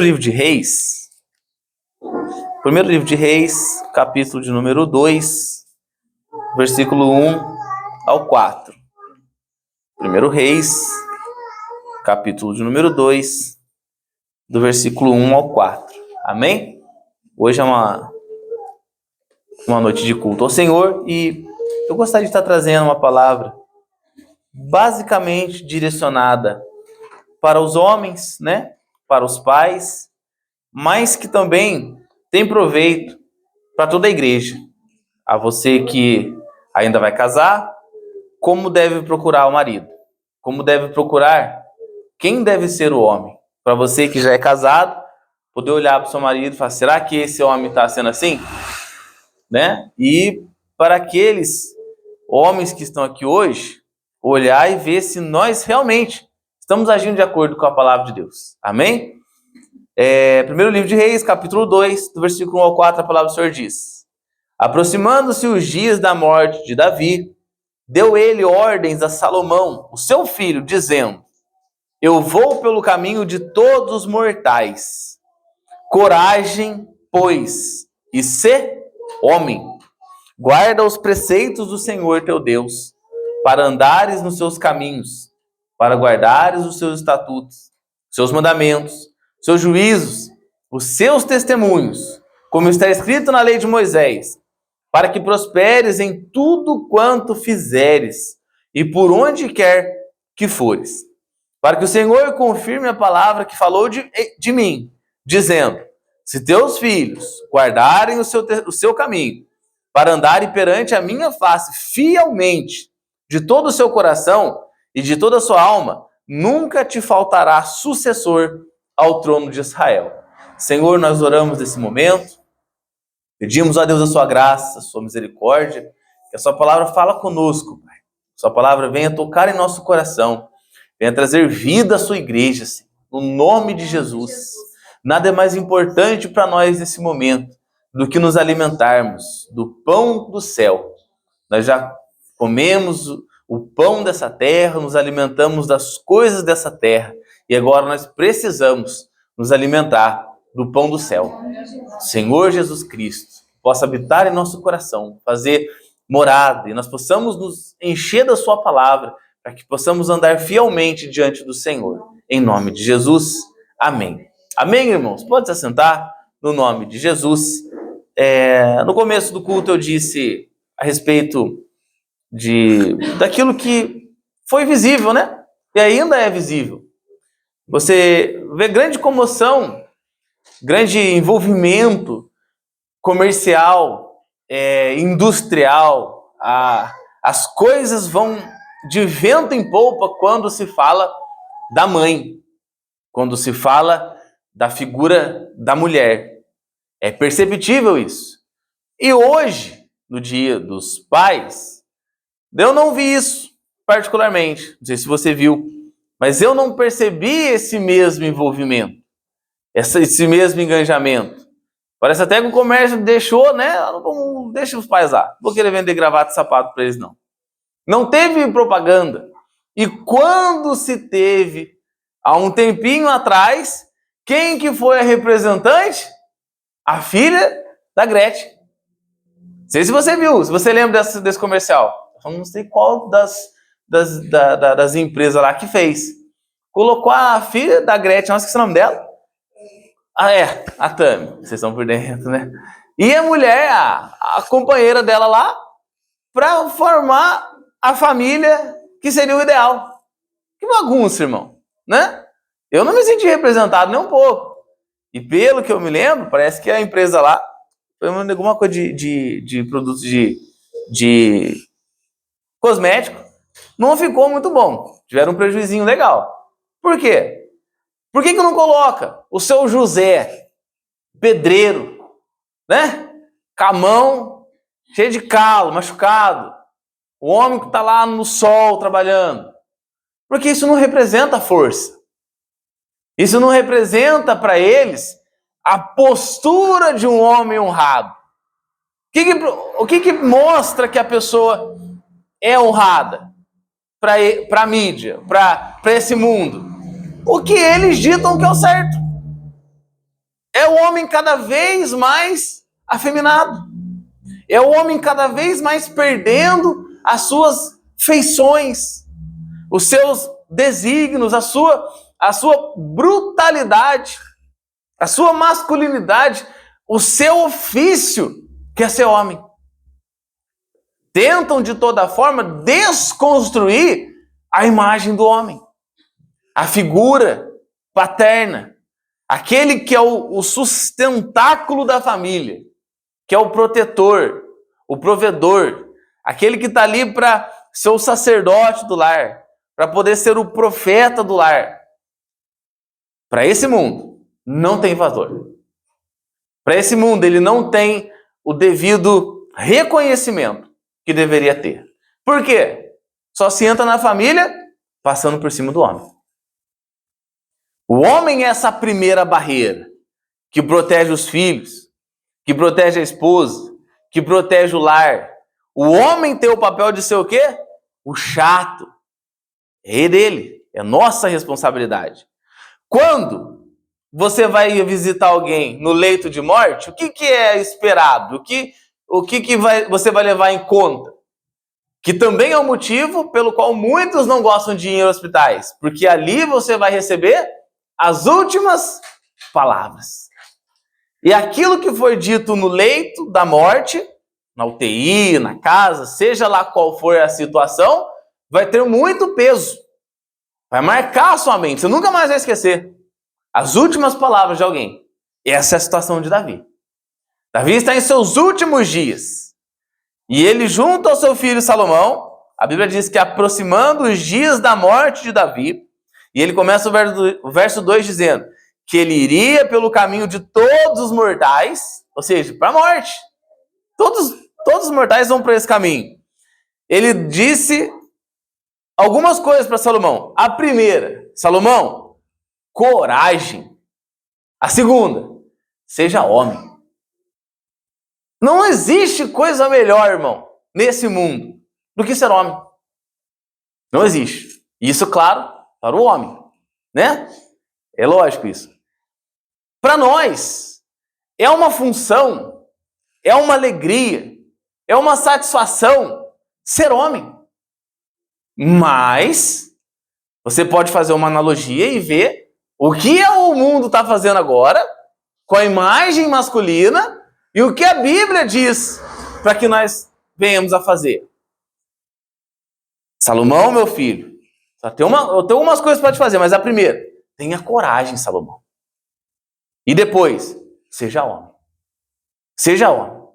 Livro de Reis, primeiro livro de Reis, capítulo de número 2, versículo 1 ao 4. Primeiro Reis, capítulo de número 2, do versículo 1 ao 4. Amém? Hoje é uma noite de culto ao Senhor e eu gostaria de estar trazendo uma palavra basicamente direcionada para os homens, né? Para os pais, mas que também tem proveito para toda a igreja. A você que ainda vai casar, como deve procurar o marido? Como deve procurar? Quem deve ser o homem? Para você que já é casado, poder olhar para o seu marido e falar, será que esse homem está sendo assim? Né? E para aqueles homens que estão aqui hoje, olhar e ver se nós realmente estamos agindo de acordo com a palavra de Deus. Amém? Primeiro livro de Reis, capítulo 2, do versículo 1 ao 4, a palavra do Senhor diz: aproximando-se os dias da morte de Davi, deu ele ordens a Salomão, o seu filho, dizendo: eu vou pelo caminho de todos os mortais. Coragem, pois, e sê homem. Guarda os preceitos do Senhor teu Deus, para andares nos seus caminhos, para guardares os seus estatutos, seus mandamentos, seus juízos, os seus testemunhos, como está escrito na lei de Moisés, para que prosperes em tudo quanto fizeres e por onde quer que fores. Para que o Senhor confirme a palavra que falou de mim, dizendo: se teus filhos guardarem o seu caminho, para andarem perante a minha face fielmente, de todo o seu coração e de toda a sua alma, nunca te faltará sucessor ao trono de Israel. Senhor, nós oramos nesse momento, pedimos a Deus a sua graça, a sua misericórdia, que a sua palavra fala conosco, Pai. Sua palavra venha tocar em nosso coração, venha trazer vida à sua igreja, Senhor, no nome de Jesus. Nada é mais importante para nós nesse momento do que nos alimentarmos do pão do céu. Nós já comemos o pão dessa terra, nos alimentamos das coisas dessa terra, e agora nós precisamos nos alimentar do pão do céu. Senhor Jesus Cristo possa habitar em nosso coração, fazer morada, e nós possamos nos encher da sua palavra, para que possamos andar fielmente diante do Senhor. Em nome de Jesus, amém. Amém, irmãos? Pode se assentar no nome de Jesus. No começo do culto eu disse a respeito daquilo que foi visível, né? E ainda é visível. Você vê grande comoção, grande envolvimento comercial, industrial. As coisas vão de vento em polpa quando se fala da mãe, quando se fala da figura da mulher. É perceptível isso. E hoje, no Dia dos Pais, eu não vi isso particularmente. Não sei se você viu, mas eu não percebi esse mesmo envolvimento, esse mesmo engajamento. Parece até que o comércio deixou, né? Deixa os pais lá. Não vou querer vender gravata e sapato para eles, não. Não teve propaganda. E quando se teve, há um tempinho atrás, quem que foi a representante? A filha da Gretchen. Não sei se você viu, se você lembra desse comercial. Eu não sei qual das empresas lá que fez. Colocou a filha da Gretchen, não esqueci o nome dela. A Tami. Vocês estão por dentro, né? E a mulher, a companheira dela lá, para formar a família que seria o ideal. Que bagunça, irmão, né? Eu não me senti representado nem um pouco. E pelo que eu me lembro, parece que a empresa lá foi alguma coisa de produtos de cosmético. Não ficou muito bom. Tiveram um prejuízinho legal. Por quê? Por que não coloca o seu José, pedreiro, né? Com a mão cheia de calo, machucado. O homem que está lá no sol trabalhando. Porque isso não representa força. Isso não representa para eles a postura de um homem honrado. O que mostra que a pessoa é honrada para a mídia, para esse mundo? O que eles ditam que é o certo. homem cada vez mais afeminado. É o homem cada vez mais perdendo as suas feições, os seus desígnios, a sua brutalidade, a sua masculinidade, o seu ofício, que é ser homem. Tentam de toda forma desconstruir a imagem do homem, a figura paterna, aquele que é o sustentáculo da família, que é o protetor, o provedor, aquele que está ali para ser o sacerdote do lar, para poder ser o profeta do lar. Para esse mundo, não tem valor. Para esse mundo, ele não tem o devido reconhecimento que deveria ter. Por quê? Só se entra na família passando por cima do homem. O homem é essa primeira barreira que protege os filhos, que protege a esposa, que protege o lar. O homem tem o papel de ser o quê? O chato. É dele. É nossa responsabilidade. Quando você vai visitar alguém no leito de morte, o que é esperado? O que você vai levar em conta? Que também é o motivo pelo qual muitos não gostam de ir em hospitais. Porque ali você vai receber as últimas palavras. E aquilo que foi dito no leito da morte, na UTI, na casa, seja lá qual for a situação, vai ter muito peso. Vai marcar a sua mente. Você nunca mais vai esquecer as últimas palavras de alguém. E essa é a situação de Davi. Davi está em seus últimos dias. E ele, junto ao seu filho Salomão, a Bíblia diz que aproximando os dias da morte de Davi, e ele começa o verso 2 dizendo que ele iria pelo caminho de todos os mortais, ou seja, para a morte. Todos os mortais vão para esse caminho. Ele disse algumas coisas para Salomão. A primeira, Salomão, coragem. A segunda, seja homem. Não existe coisa melhor, irmão, nesse mundo, do que ser homem. Não existe. Isso, claro, para o homem, né? É lógico isso. Para nós, é uma função, é uma alegria, é uma satisfação ser homem. Mas você pode fazer uma analogia e ver o que o mundo está fazendo agora com a imagem masculina e o que a Bíblia diz para que nós venhamos a fazer. Salomão, meu filho, eu tenho algumas coisas para te fazer, mas a primeira, tenha coragem, Salomão. E depois, seja homem. Seja homem.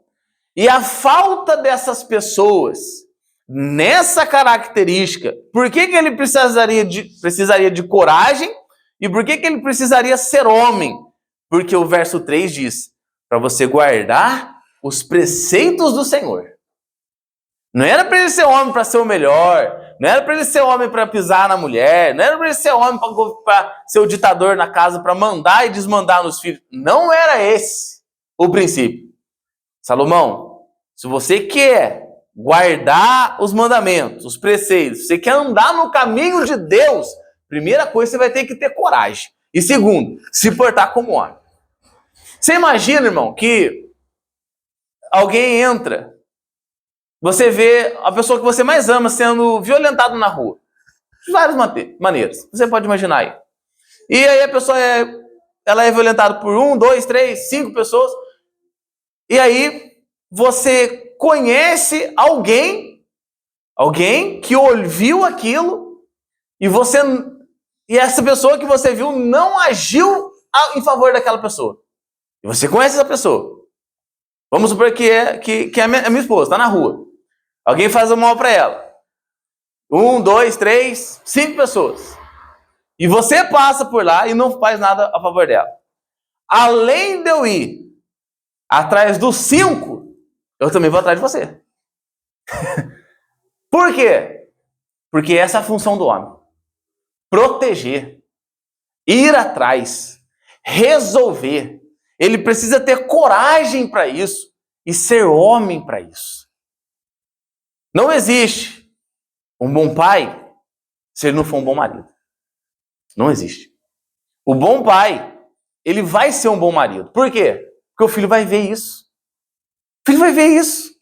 E a falta dessas pessoas nessa característica, por que ele precisaria de coragem e por que ele precisaria ser homem? Porque o verso 3 diz, para você guardar os preceitos do Senhor. Não era para ele ser homem para ser o melhor, não era para ele ser homem para pisar na mulher, não era para ele ser homem para ser o ditador na casa, para mandar e desmandar nos filhos. Não era esse o princípio. Salomão, se você quer guardar os mandamentos, os preceitos, se você quer andar no caminho de Deus, primeira coisa, você vai ter que ter coragem. E segundo, se portar como homem. Você imagina, irmão, que alguém entra, você vê a pessoa que você mais ama sendo violentado na rua. De várias maneiras. Você pode imaginar aí. E aí a pessoa ela é violentada por 1, 2, 3, 5 pessoas. E aí você conhece alguém que ouviu aquilo e essa pessoa que você viu não agiu em favor daquela pessoa. E você conhece essa pessoa. Vamos supor que é a minha esposa, está na rua. Alguém faz o mal para ela. 1, 2, 3, 5 pessoas. E você passa por lá e não faz nada a favor dela. Além de eu ir atrás dos 5, eu também vou atrás de você. Por quê? Porque essa é a função do homem. Proteger. Ir atrás. Resolver. Ele precisa ter coragem para isso e ser homem para isso. Não existe um bom pai se ele não for um bom marido. Não existe. O bom pai ele vai ser um bom marido. Por quê? Porque o filho vai ver isso. O filho vai ver isso.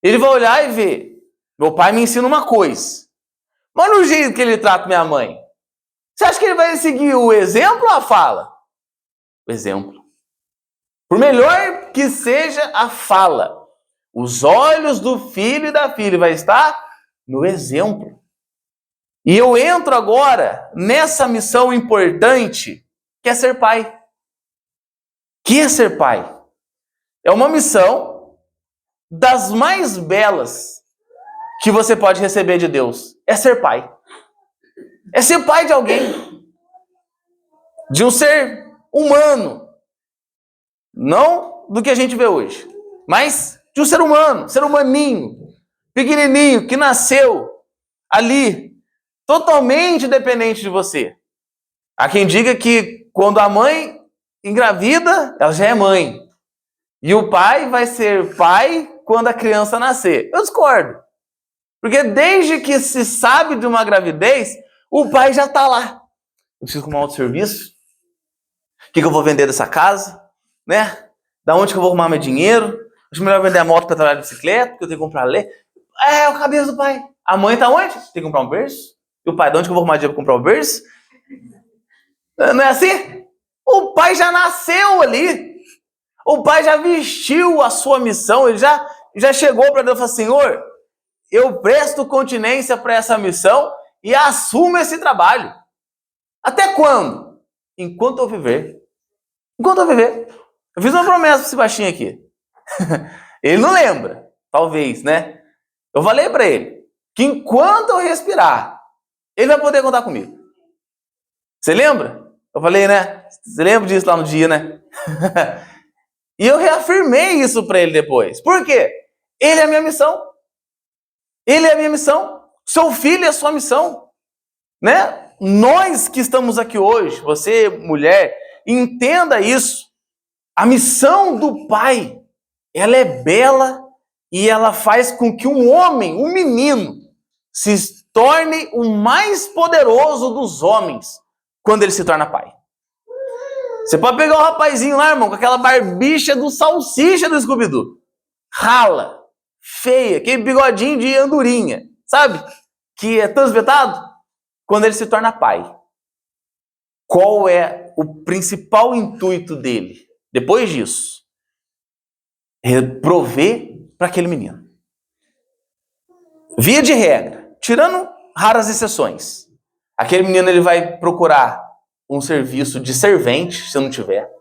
Ele vai olhar e ver, meu pai me ensina uma coisa, mas no jeito que ele trata minha mãe, você acha que ele vai seguir o exemplo ou a fala? O exemplo. Por melhor que seja a fala, os olhos do filho e da filha vai estar no exemplo. E eu entro agora nessa missão importante, que é ser pai. Que é ser pai? É uma missão das mais belas que você pode receber de Deus. É ser pai. É ser pai de alguém. De um ser humano. Não do que a gente vê hoje. Mas de um ser humano. Ser humaninho. Pequenininho. Que nasceu ali. Totalmente dependente de você. Há quem diga que quando a mãe engravida, ela já é mãe. E o pai vai ser pai quando a criança nascer. Eu discordo. Porque desde que se sabe de uma gravidez, o pai já está lá. Eu preciso arrumar outro serviço? O que eu vou vender dessa casa? Né? Da onde que eu vou arrumar meu dinheiro? Acho melhor vender a moto para trabalhar de bicicleta, porque eu tenho que comprar leite. É o cabeça do pai. A mãe está onde? Tem que comprar um berço. E o pai, de onde que eu vou arrumar dinheiro para comprar um berço? Não é assim? O pai já nasceu ali. O pai já vestiu a sua missão. Ele já chegou para Deus e falou, Senhor, eu presto continência para essa missão e assumo esse trabalho. Até quando? Enquanto eu viver. Enquanto eu viver. Eu fiz uma promessa para esse baixinho aqui. Ele não lembra. Talvez, né? Eu falei para ele que enquanto eu respirar, ele vai poder contar comigo. Você lembra? Eu falei, né? Você lembra disso lá no dia, né? E eu reafirmei isso para ele depois. Por quê? Ele é a minha missão. Ele é a minha missão. Seu filho é a sua missão. Né? Nós que estamos aqui hoje, você, mulher, entenda isso. A missão do pai, ela é bela e ela faz com que um homem, um menino, se torne o mais poderoso dos homens quando ele se torna pai. Você pode pegar um rapazinho lá, irmão, com aquela barbicha do salsicha do Scooby-Doo. Rala, feia, aquele bigodinho de andorinha, sabe? Que é transvetado. Quando ele se torna pai. Qual é o principal intuito dele? Depois disso, prover para aquele menino. Via de regra, tirando raras exceções, aquele menino ele vai procurar um serviço de servente, se não tiver.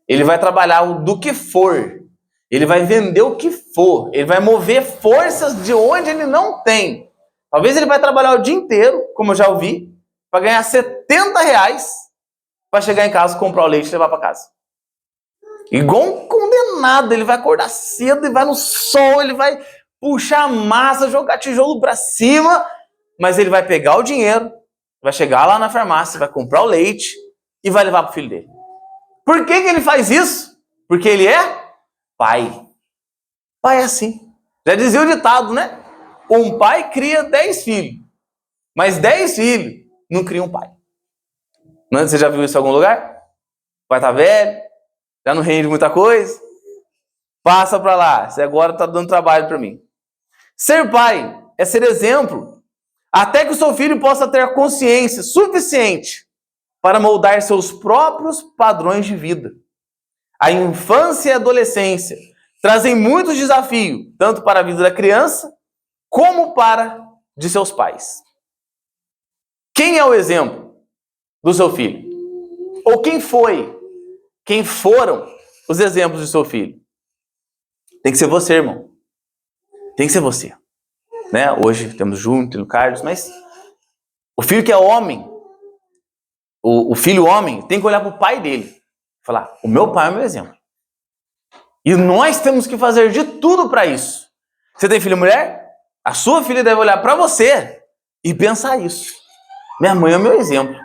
Ele vai trabalhar do que for. Ele vai vender o que for. Ele vai mover forças de onde ele não tem. Talvez ele vai trabalhar o dia inteiro, como eu já ouvi, para ganhar R$70 para chegar em casa, comprar o leite e levar para casa. Igual um condenado, ele vai acordar cedo, ele vai no sol, ele vai puxar a massa, jogar tijolo para cima, mas ele vai pegar o dinheiro, vai chegar lá na farmácia, vai comprar o leite e vai levar para o filho dele. Por que ele faz isso? Porque ele é pai. Pai é assim. Já dizia o ditado, né? Um pai cria 10 filhos, mas 10 filhos não cria um pai. Você já viu isso em algum lugar? O pai tá velho, já não rende muita coisa. Passa para lá, você agora está dando trabalho para mim. Ser pai é ser exemplo, até que o seu filho possa ter a consciência suficiente para moldar seus próprios padrões de vida. A infância e a adolescência trazem muitos desafios, tanto para a vida da criança, como para de seus pais. Quem é o exemplo do seu filho? Ou quem foram os exemplos do seu filho? Tem que ser você, irmão. Tem que ser você. Né? Hoje temos Júnior, temos Carlos, mas o filho que é homem, o filho homem, tem que olhar para o pai dele e falar, o meu pai é o meu exemplo. E nós temos que fazer de tudo para isso. Você tem filho mulher? A sua filha deve olhar para você e pensar isso. Minha mãe é o meu exemplo.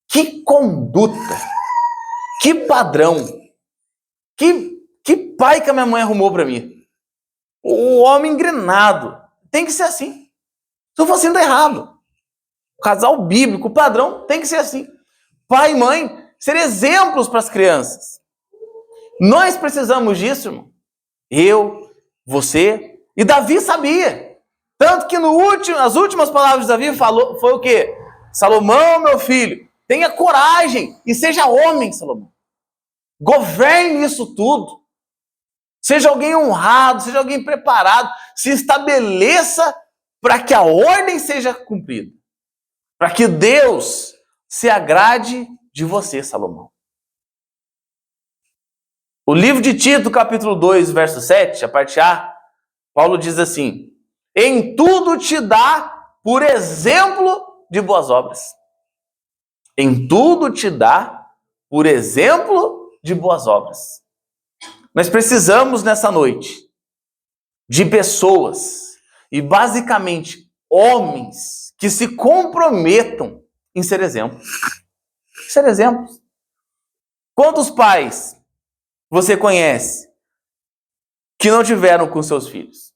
Que conduta, que padrão, que pai que a minha mãe arrumou para mim. O homem engrenado. Tem que ser assim. Se não for assim, tá errado. O casal bíblico, o padrão, tem que ser assim. Pai e mãe ser exemplos para as crianças. Nós precisamos disso, irmão. Eu, você e Davi sabia. Tanto que as últimas palavras de Davi foi o quê? Salomão, meu filho, tenha coragem e seja homem, Salomão. Governe isso tudo. Seja alguém honrado, seja alguém preparado. Se estabeleça para que a ordem seja cumprida. Para que Deus se agrade de você, Salomão. O livro de Tito, capítulo 2, verso 7, a parte A, Paulo diz assim: em tudo te dá por exemplo de boas obras. Em tudo te dá por exemplo de boas obras. Nós precisamos nessa noite de pessoas e basicamente homens que se comprometam em ser exemplos. Ser exemplos. Quantos pais você conhece que não tiveram com seus filhos?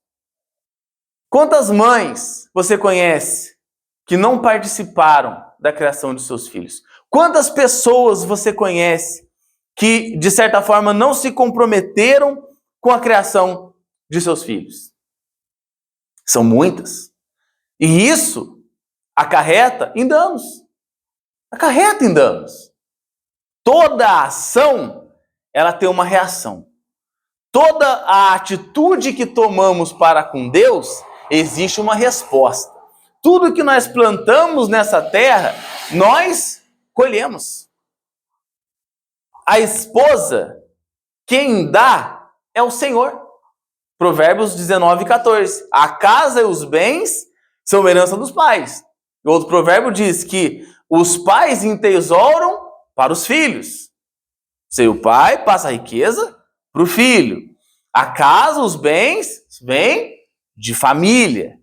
Quantas mães você conhece que não participaram da criação de seus filhos? Quantas pessoas você conhece que, de certa forma, não se comprometeram com a criação de seus filhos? São muitas. E isso acarreta em danos. Acarreta em danos. Toda ação, ela tem uma reação. Toda a atitude que tomamos para com Deus, existe uma resposta. Tudo que nós plantamos nessa terra, nós colhemos. A esposa, quem dá é o Senhor. Provérbios 19, 14. A casa e os bens são herança dos pais. O outro provérbio diz que os pais entesouram para os filhos. Seu pai passa a riqueza para o filho. A casa, os bens, vêm de família.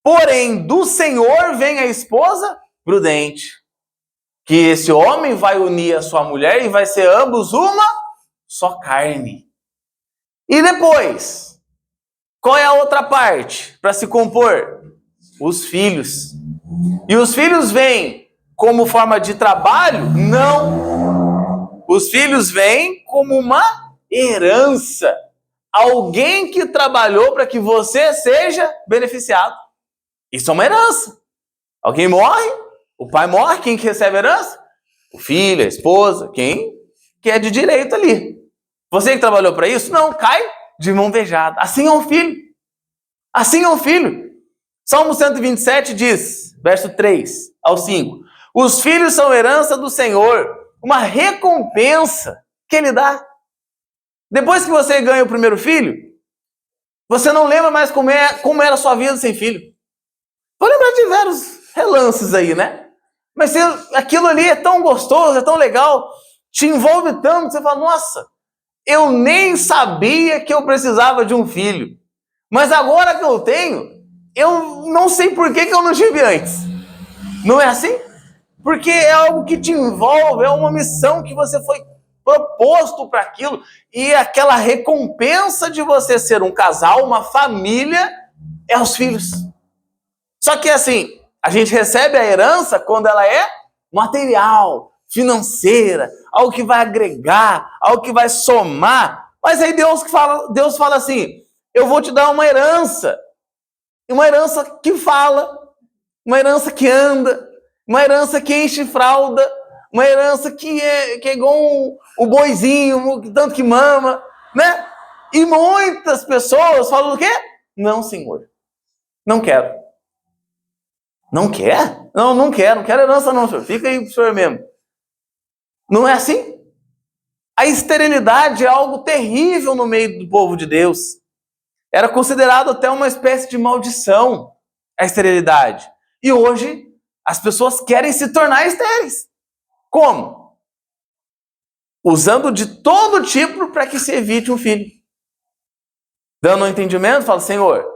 Porém, do Senhor vem a esposa prudente. Que esse homem vai unir a sua mulher e vai ser ambos uma só carne. E depois, qual é a outra parte para se compor? Os filhos. E os filhos vêm como forma de trabalho? Não. Os filhos vêm como uma herança. Alguém que trabalhou para que você seja beneficiado. Isso é uma herança. Alguém morre, o pai morre, quem que recebe a herança? O filho, a esposa, quem que é de direito ali. Você que trabalhou para isso? Não, cai de mão beijada. Assim é um filho. Assim é um filho. Salmo 127 diz, verso 3 ao 5, os filhos são herança do Senhor, uma recompensa que Ele dá. Depois que você ganha o primeiro filho, você não lembra mais como era a sua vida sem filho. Vou lembrar de vários relances aí, né? Mas aquilo ali é tão gostoso, é tão legal, te envolve tanto, você fala, nossa, eu nem sabia que eu precisava de um filho. Mas agora que eu tenho, eu não sei por que eu não tive antes. Não é assim? Porque é algo que te envolve, é uma missão que você foi proposto para aquilo. E aquela recompensa de você ser um casal, uma família, é os filhos. Só que assim, a gente recebe a herança quando ela é material, financeira, algo que vai agregar, algo que vai somar. Mas aí Deus fala assim, eu vou te dar uma herança que fala, uma herança que anda, uma herança que enche fralda, uma herança que é igual o boizinho, tanto que mama, né? E muitas pessoas falam o quê? Não, Senhor, não quero. Não quer? Não quero herança não, senhor. Fica aí pro senhor mesmo. Não é assim? A esterilidade é algo terrível no meio do povo de Deus. Era considerado até uma espécie de maldição, a esterilidade. E hoje, as pessoas querem se tornar estéreis. Como? Usando de todo tipo para que se evite um filho. Dando um entendimento, fala, Senhor,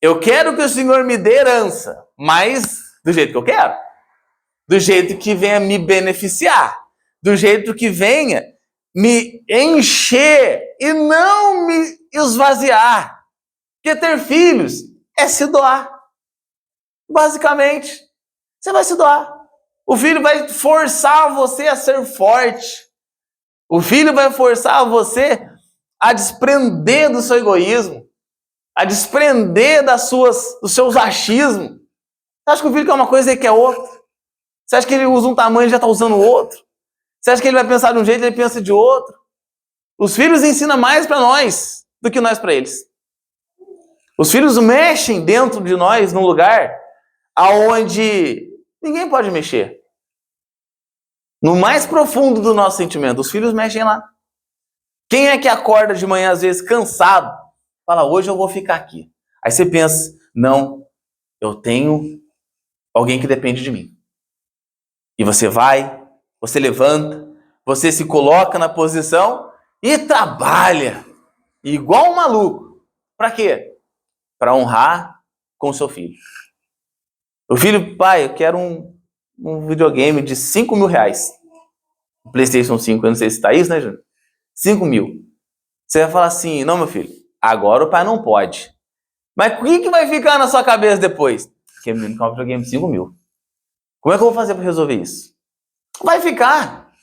eu quero que o Senhor me dê herança, mas do jeito que eu quero. Do jeito que venha me beneficiar. Do jeito que venha me encher e não me esvaziar. Porque ter filhos é se doar. Basicamente, você vai se doar. O filho vai forçar você a ser forte. O filho vai forçar você a desprender do seu egoísmo, a desprender dos seus achismos. Você acha que o filho quer uma coisa e ele quer outra? Você acha que ele usa um tamanho e já está usando outro? Você acha que ele vai pensar de um jeito e ele pensa de outro? Os filhos ensinam mais para nós do que nós para eles. Os filhos mexem dentro de nós num lugar aonde ninguém pode mexer. No mais profundo do nosso sentimento, os filhos mexem lá. Quem é que acorda de manhã, às vezes, cansado? Fala, hoje eu vou ficar aqui. Aí você pensa, não, eu tenho alguém que depende de mim. E você vai, você levanta, você se coloca na posição e trabalha igual um maluco. Para quê? Para honrar com o seu filho. O filho, pai, eu quero um videogame de 5 mil reais. PlayStation 5, eu não sei se está isso, né, Júnior? 5 mil. Você vai falar assim, não, meu filho, agora o pai não pode. Mas o que vai ficar na sua cabeça depois? Porque o menino quer um videogame de 5 mil. Como é que eu vou fazer para resolver isso? Vai ficar.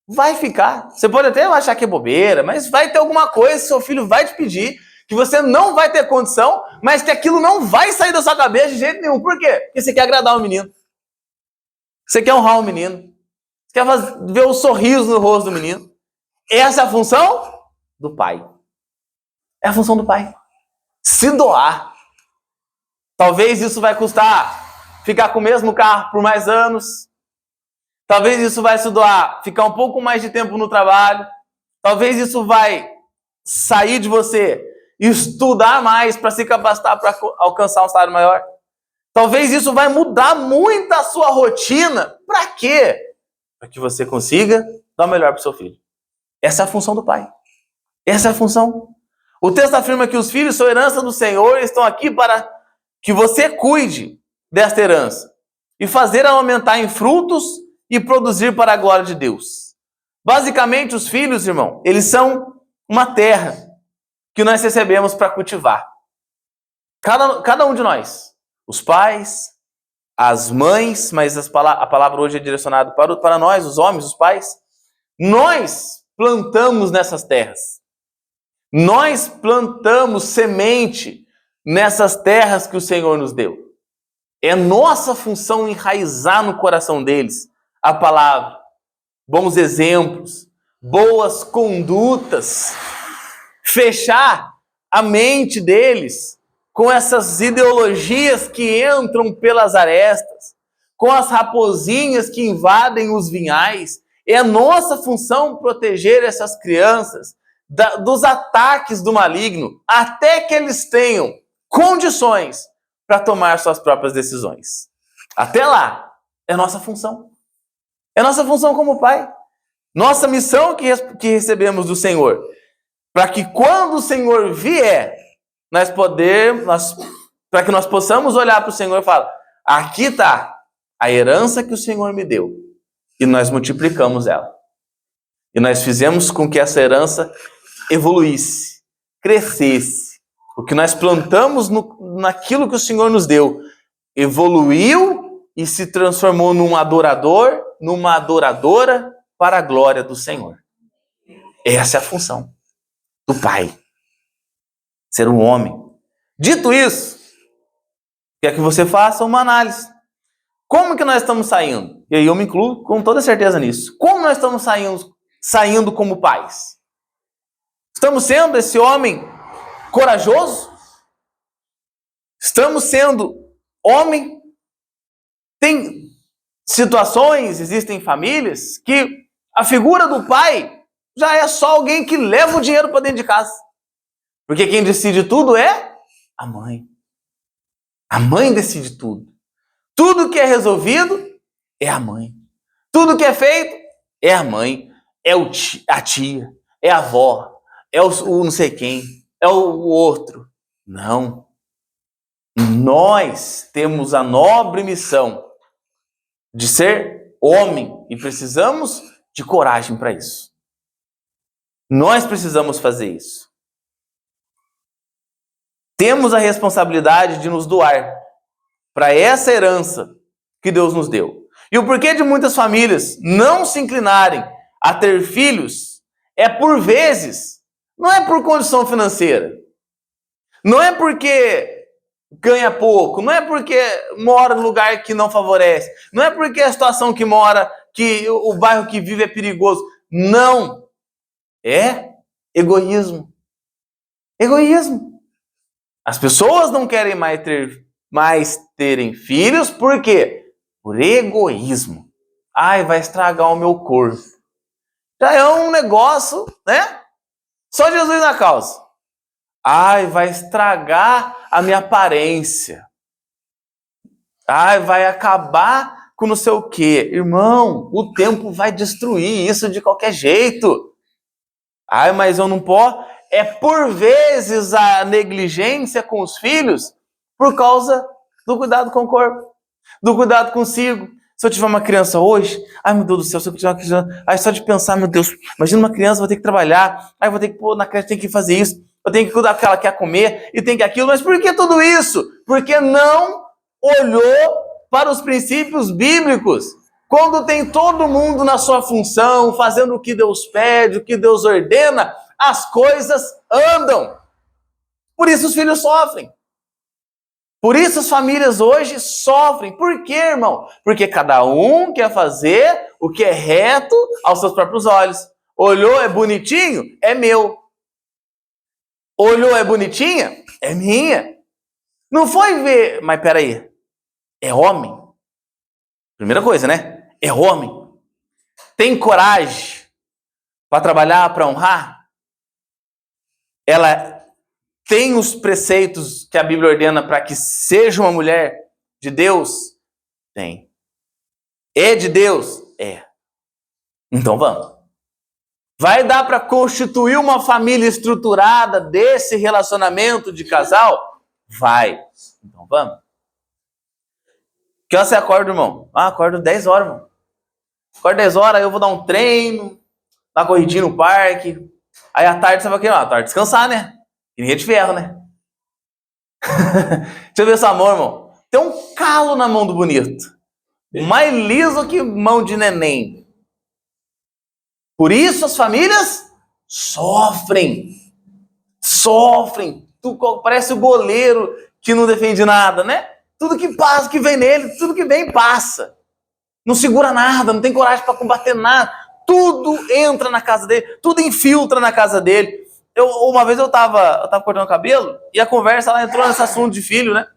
Vai ficar. Você pode até achar que é bobeira, mas vai ter alguma coisa que seu filho vai te pedir, que você não vai ter condição, mas que aquilo não vai sair da sua cabeça de jeito nenhum. Por quê? Porque você quer agradar o menino. Você quer honrar o menino. Você quer ver o sorriso no rosto do menino. Essa é a função do pai. É a função do pai. Se doar. Talvez isso vai custar ficar com o mesmo carro por mais anos. Talvez isso vai se doar ficar um pouco mais de tempo no trabalho. Talvez isso vai sair de você e estudar mais para se capacitar para alcançar um salário maior. Talvez isso vai mudar muito a sua rotina. Para quê? Para que você consiga dar o melhor para o seu filho. Essa é a função do pai. Essa é a função. O texto afirma que os filhos são herança do Senhor e estão aqui para que você cuide desta herança e fazer ela aumentar em frutos e produzir para a glória de Deus. Basicamente, os filhos, irmão, eles são uma terra que nós recebemos para cultivar. Cada um de nós. Os pais, as mães, mas a palavra hoje é direcionada para nós, os homens, os pais. Nós plantamos nessas terras. Nós plantamos semente nessas terras que o Senhor nos deu. É nossa função enraizar no coração deles a palavra, bons exemplos, boas condutas, fechar a mente deles com essas ideologias que entram pelas arestas, com as raposinhas que invadem os vinhais. É nossa função proteger essas crianças dos ataques do maligno, até que eles tenham condições para tomar suas próprias decisões. Até lá, é nossa função. É nossa função como pai. Nossa missão que recebemos do Senhor. Para que quando o Senhor vier, para que nós possamos olhar para o Senhor e falar, aqui está a herança que o Senhor me deu. E nós multiplicamos ela. E nós fizemos com que essa herança evoluísse, crescesse. O que nós plantamos naquilo que o Senhor nos deu, evoluiu e se transformou num adorador, numa adoradora para a glória do Senhor. Essa é a função do pai. Ser um homem. Dito isso, quer que você faça uma análise. Como que nós estamos saindo? E aí eu me incluo com toda certeza nisso. Como nós estamos saindo como pais? Estamos sendo esse homem corajoso? Estamos sendo homem? Tem situações, existem famílias que a figura do pai já é só alguém que leva o dinheiro para dentro de casa. Porque quem decide tudo é a mãe. A mãe decide tudo. Tudo que é resolvido é a mãe. Tudo que é feito é a mãe. É a tia, é a avó, é o não sei quem, é o outro. Não. Nós temos a nobre missão de ser homem e precisamos de coragem para isso. Nós precisamos fazer isso. Temos a responsabilidade de nos doar para essa herança que Deus nos deu. E o porquê de muitas famílias não se inclinarem a ter filhos é, por vezes, não é por condição financeira, não é porque ganha pouco, não é porque mora num lugar que não favorece, não é porque a situação que mora, que o bairro que vive é perigoso. Não. É egoísmo. Egoísmo. As pessoas não querem mais terem filhos, por quê? Por egoísmo. Ai, vai estragar o meu corpo. Já é um negócio, né? Só Jesus na causa. Ai, vai estragar a minha aparência. Ai, vai acabar com não sei o quê. Irmão, o tempo vai destruir isso de qualquer jeito. Ai, mas eu não posso. É por vezes a negligência com os filhos por causa do cuidado com o corpo, do cuidado consigo. Se eu tiver uma criança hoje, ai meu Deus do céu, se eu tiver uma criança, ai só de pensar, meu Deus, imagina uma criança, vou ter que trabalhar, ai vou ter que pôr na creche, tem que fazer isso, eu tenho que cuidar que ela quer comer e tem que aquilo, mas por que tudo isso? Porque não olhou para os princípios bíblicos. Quando tem todo mundo na sua função, fazendo o que Deus pede, o que Deus ordena, as coisas andam. Por isso os filhos sofrem. Por isso as famílias hoje sofrem. Por quê, irmão? Porque cada um quer fazer o que é reto aos seus próprios olhos. Olhou, é bonitinho? É meu. Olhou, é bonitinha? É minha. Não foi ver... Mas peraí, é homem? Primeira coisa, né? É homem. Tem coragem para trabalhar, para honrar? Ela tem os preceitos que a Bíblia ordena para que seja uma mulher de Deus? Tem. É de Deus? É. Então vamos. Vai dar para constituir uma família estruturada desse relacionamento de casal? Vai. Então vamos. Que hora você acorda, irmão? Ah, acordo 10 horas, irmão. Acordo 10 horas, aí eu vou dar um treino, dar uma corridinha no parque. Aí à tarde você vai querer, à tarde descansar, né? E ninguém de ferro, né? Deixa eu ver esse amor, irmão. Tem um calo na mão do bonito. Mais liso que mão de neném. Por isso as famílias sofrem. Sofrem. Tu parece o goleiro que não defende nada, né? Tudo que passa, que vem nele, tudo que vem passa. Não segura nada, não tem coragem para combater nada. Tudo entra na casa dele, tudo infiltra na casa dele. Uma vez eu tava cortando o cabelo e a conversa ela entrou nesse assunto de filho, né?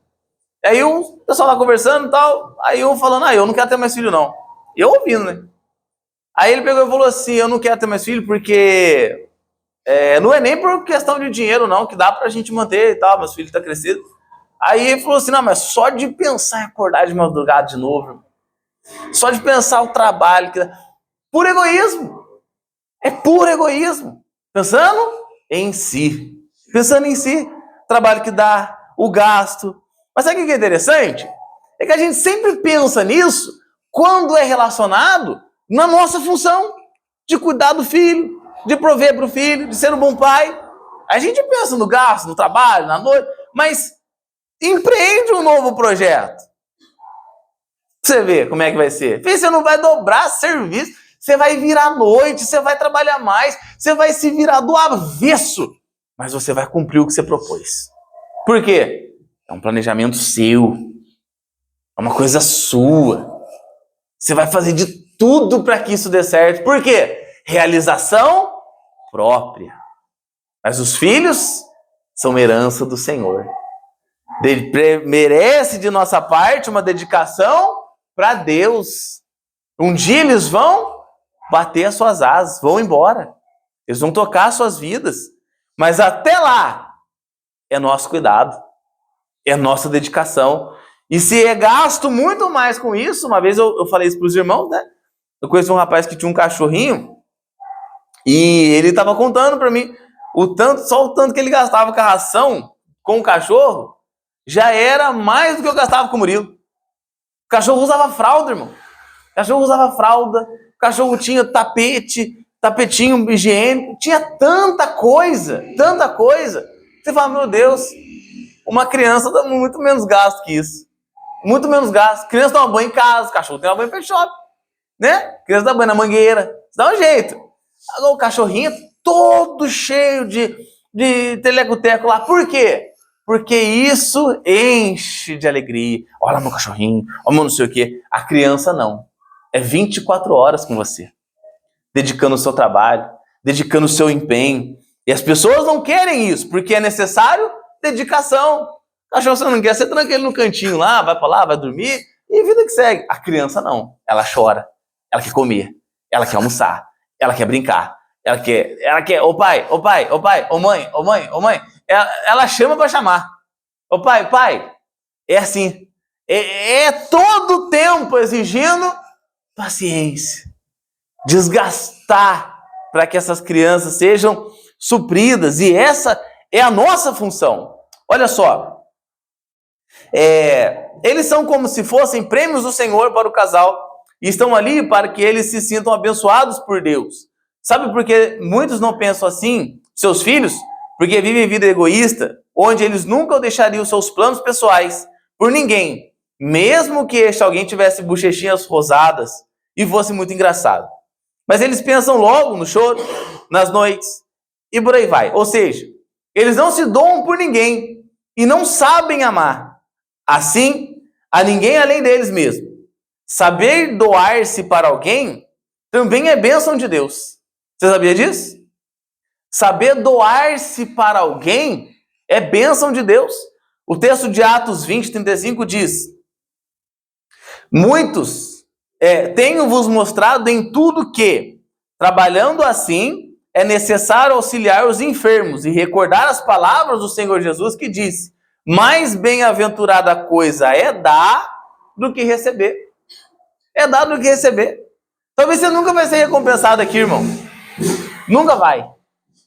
Aí o pessoal lá conversando e tal, aí eu falando, eu não quero ter mais filho não. E eu ouvindo, né? Aí ele pegou e falou assim, eu não quero ter mais filho porque não é nem por questão de dinheiro não, que dá pra gente manter e tal, meus filhos tá crescido. Aí ele falou assim, não, mas só de pensar em acordar de madrugada de novo, só de pensar o trabalho, puro egoísmo. É puro egoísmo. Pensando em si. Pensando em si. Trabalho que dá, o gasto. Mas sabe o que é interessante? É que a gente sempre pensa nisso quando é relacionado na nossa função de cuidar do filho, de prover para o filho, de ser um bom pai. A gente pensa no gasto, no trabalho, na noite, mas empreende um novo projeto. Pra você ver como é que vai ser. Você não vai dobrar serviço, você vai virar à noite, você vai trabalhar mais, você vai se virar do avesso, mas você vai cumprir o que você propôs. Por quê? É um planejamento seu, é uma coisa sua. Você vai fazer de tudo para que isso dê certo. Por quê? Realização própria. Mas os filhos são herança do Senhor. Merece de nossa parte uma dedicação para Deus. Um dia eles vão bater as suas asas, vão embora. Eles vão tocar as suas vidas. Mas até lá, é nosso cuidado. É nossa dedicação. E se é gasto muito mais com isso, uma vez eu falei isso para os irmãos, né? Eu conheci um rapaz que tinha um cachorrinho e ele estava contando para mim só o tanto que ele gastava com a ração com o cachorro já era mais do que eu gastava com o Murilo. O cachorro usava fralda, irmão. O cachorro usava fralda, o cachorro tinha tapetinho higiênico, tinha tanta coisa. Você fala, meu Deus, uma criança dá muito menos gasto que isso. Muito menos gasto. Criança toma banho em casa, cachorro toma banho em pet shop, né? Criança dá banho na mangueira. Dá um jeito. Agora o cachorrinho todo cheio de teleco-teco lá. Por quê? Porque isso enche de alegria. Olha meu cachorrinho, olha meu não sei o quê. A criança não. É 24 horas com você. Dedicando o seu trabalho, dedicando o seu empenho. E as pessoas não querem isso, porque é necessário dedicação. O cachorro você não quer, você tranca ele no cantinho lá, vai pra lá, vai dormir, e vida que segue. A criança não. Ela chora, ela quer comer, ela quer almoçar, ela quer brincar, ela quer, ô pai, ô pai, ô pai, ô mãe, ô mãe, ô mãe. Ela chama pra chamar. Ô pai, pai. É assim. É todo o tempo exigindo paciência. Desgastar para que essas crianças sejam supridas. E essa é a nossa função. Olha só. Eles são como se fossem prêmios do Senhor para o casal. E estão ali para que eles se sintam abençoados por Deus. Sabe por que muitos não pensam assim, seus filhos? Porque vivem vida egoísta, onde eles nunca deixariam seus planos pessoais por ninguém, mesmo que este alguém tivesse bochechinhas rosadas e fosse muito engraçado. Mas eles pensam logo no choro, nas noites e por aí vai. Ou seja, eles não se doam por ninguém e não sabem amar. Assim, a ninguém além deles mesmos. Saber doar-se para alguém também é bênção de Deus. Você sabia disso? Saber doar-se para alguém é bênção de Deus. O texto de Atos 20:35 diz: muitos tenho-vos mostrado em tudo que, trabalhando assim, é necessário auxiliar os enfermos e recordar as palavras do Senhor Jesus que disse: mais bem-aventurada coisa é dar do que receber. É dar do que receber. Talvez você nunca vai ser recompensado aqui, irmão. Nunca vai.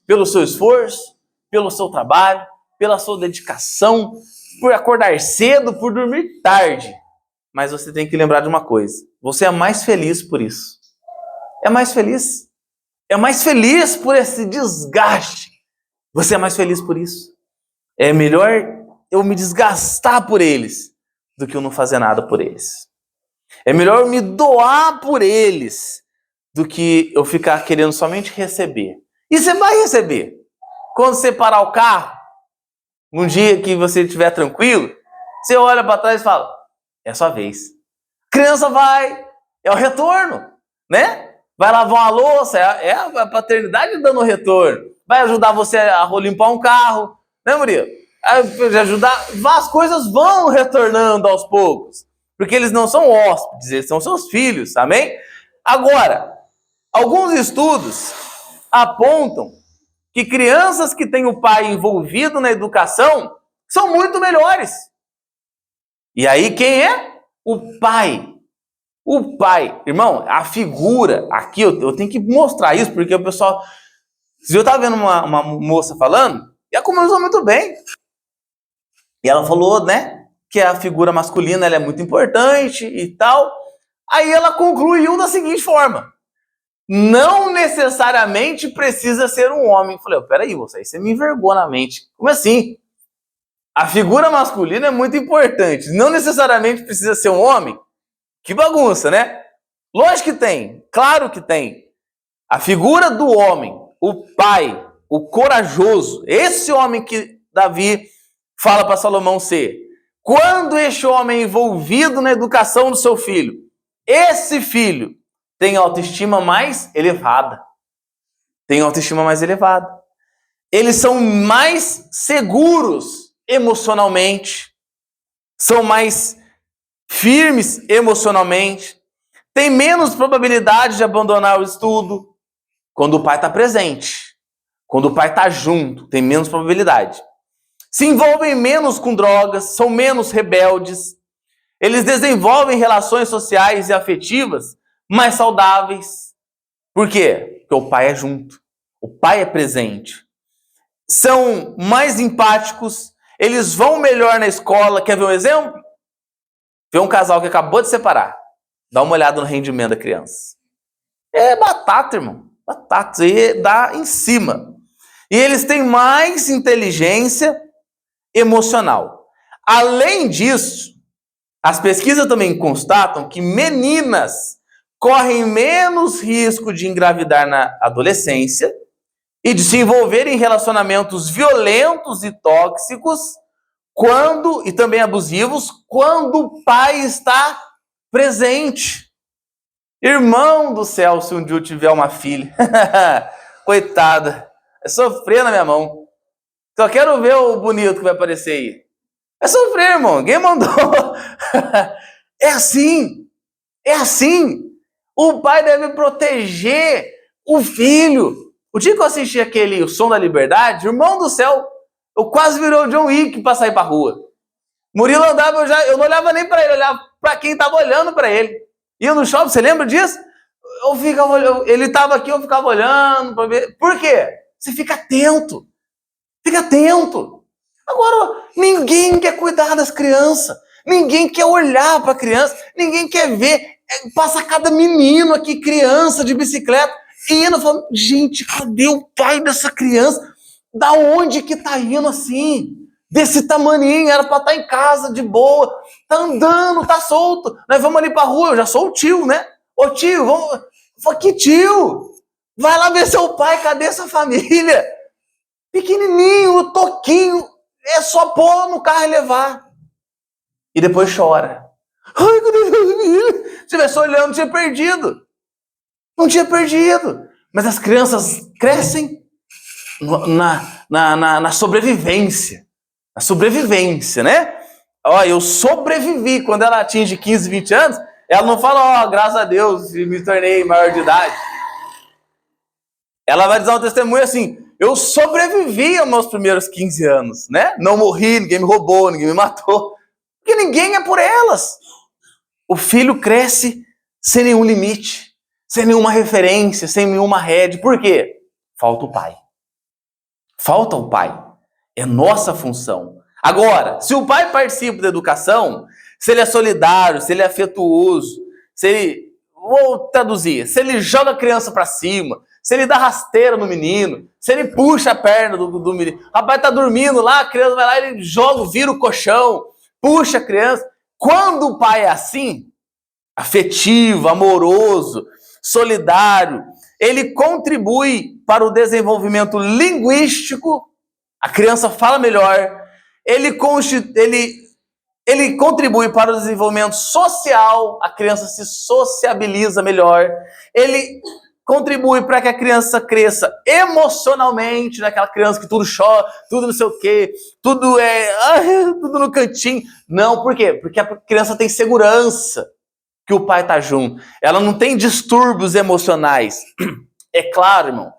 Pelo seu esforço, pelo seu trabalho, pela sua dedicação, por acordar cedo, por dormir tarde. Mas você tem que lembrar de uma coisa. Você é mais feliz por isso. É mais feliz. É mais feliz por esse desgaste. Você é mais feliz por isso. É melhor eu me desgastar por eles do que eu não fazer nada por eles. É melhor eu me doar por eles do que eu ficar querendo somente receber. E você vai receber. Quando você parar o carro, um dia que você estiver tranquilo, você olha para trás e fala: é a sua vez. A criança vai, é o retorno, né? Vai lavar uma louça, é a paternidade dando o retorno. Vai ajudar você a limpar um carro, né, Murilo? Ajudar, as coisas vão retornando aos poucos. Porque eles não são hóspedes, eles são seus filhos, amém? Agora, alguns estudos apontam que crianças que têm o pai envolvido na educação são muito melhores. E aí quem é? O pai. O pai. Irmão, a figura, aqui eu tenho que mostrar isso, porque o pessoal... Se eu estava vendo uma moça falando, e ela começou muito bem. E ela falou, né, que a figura masculina ela é muito importante e tal. Aí ela concluiu da seguinte forma: não necessariamente precisa ser um homem. Eu falei, peraí, você me envergou na mente. Como assim? A figura masculina é muito importante. Não necessariamente precisa ser um homem? Que bagunça, né? Lógico que tem. Claro que tem. A figura do homem, o pai, o corajoso, esse homem que Davi fala para Salomão ser. Quando este homem é envolvido na educação do seu filho, esse filho tem autoestima mais elevada. Tem autoestima mais elevada. Eles são mais seguros emocionalmente. São mais firmes emocionalmente. Tem menos probabilidade de abandonar o estudo quando o pai está presente. Quando o pai está junto, tem menos probabilidade. Se envolvem menos com drogas, são menos rebeldes. Eles desenvolvem relações sociais e afetivas mais saudáveis. Por quê? Porque o pai é junto. O pai é presente. São mais empáticos. Eles vão melhor na escola. Quer ver um exemplo? Vê um casal que acabou de separar. Dá uma olhada no rendimento da criança. É batata, irmão. Batata. E dá em cima. E eles têm mais inteligência emocional. Além disso, As pesquisas também constatam que meninas correm menos risco de engravidar na adolescência e de se envolver em relacionamentos violentos e tóxicos e também abusivos quando o pai está presente. Irmão do céu, se um dia eu tiver uma filha, coitada, é sofrer na minha mão. Só quero ver o bonito que vai aparecer aí. É sofrer, irmão. Ninguém mandou. É assim. É assim. O pai deve proteger o filho. O dia que eu assisti O Som da Liberdade, irmão do céu, eu quase virei o John Wick pra sair pra rua. Murilo andava, eu não olhava nem pra ele, eu olhava pra quem tava olhando pra ele. Ia no shopping, você lembra disso? Eu ficava olhando, ele tava aqui, eu ficava olhando pra ver. Por quê? Você fica atento. Fica atento. Agora, ninguém quer cuidar das crianças. Ninguém quer olhar para a criança. Ninguém quer ver. Passa cada menino aqui, criança de bicicleta, indo, falando, gente, cadê o pai dessa criança? Da onde que tá indo assim? Desse tamaninho, era para estar em casa, de boa. Tá andando, tá solto. Nós vamos ali pra rua, eu já sou o tio, né? Ô tio, vamos... Eu falei, que tio? Vai lá ver seu pai, cadê essa família? Pequenininho, o toquinho, é só pôr no carro e levar. E depois chora. Ai, cadê essa família? Se tivesse olhando, tinha perdido. Não tinha perdido. Mas as crianças crescem na sobrevivência. Na sobrevivência, né? Ó, eu sobrevivi. Quando ela atinge 15, 20 anos, ela não fala, ó, graças a Deus, me tornei maior de idade. Ela vai dizer um testemunho assim, eu sobrevivi aos meus primeiros 15 anos, né? Não morri, ninguém me roubou, ninguém me matou. Porque ninguém é por elas. O filho cresce sem nenhum limite, sem nenhuma referência, sem nenhuma rede. Por quê? Falta o pai. Falta o pai. É nossa função. Agora, se o pai participa da educação, se ele é solidário, se ele é afetuoso, se ele, vou traduzir, se ele joga a criança para cima, se ele dá rasteira no menino, se ele puxa a perna do menino, o rapaz tá dormindo lá, a criança vai lá, ele joga, vira o colchão, puxa a criança. Quando o pai é assim, afetivo, amoroso, solidário, ele contribui para o desenvolvimento linguístico, a criança fala melhor, ele contribui para o desenvolvimento social, a criança se sociabiliza melhor, ele contribui para que a criança cresça emocionalmente, naquela criança que tudo chora, tudo não sei o quê, tudo tudo no cantinho. Não, por quê? Porque a criança tem segurança que o pai está junto. Ela não tem distúrbios emocionais. É claro, irmão,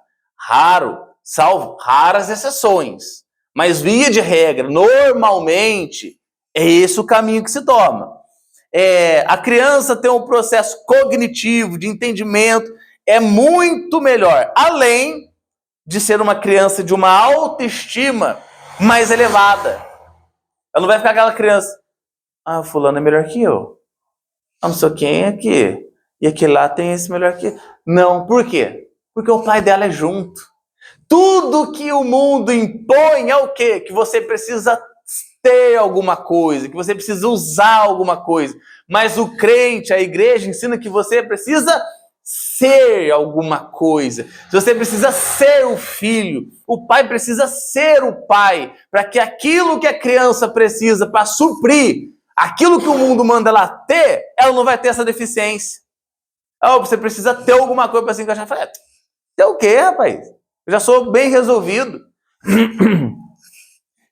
salvo raras exceções. Mas via de regra, normalmente, é esse o caminho que se toma. A criança tem um processo cognitivo, de entendimento, é muito melhor, além de ser uma criança de uma autoestima mais elevada. Ela não vai ficar aquela criança, fulano é melhor que eu. Não sei quem é aqui. E aquele lá tem esse melhor que eu. Não, por quê? Porque o pai dela é junto. Tudo que o mundo impõe é o quê? Que você precisa ter alguma coisa, que você precisa usar alguma coisa. Mas o crente, a igreja, ensina que você precisa ser alguma coisa. Você precisa ser o filho. O pai precisa ser o pai, para que aquilo que a criança precisa para suprir aquilo que o mundo manda ela ter, ela não vai ter essa deficiência. Você precisa ter alguma coisa para se encaixar. Ter o quê, rapaz? Eu já sou bem resolvido.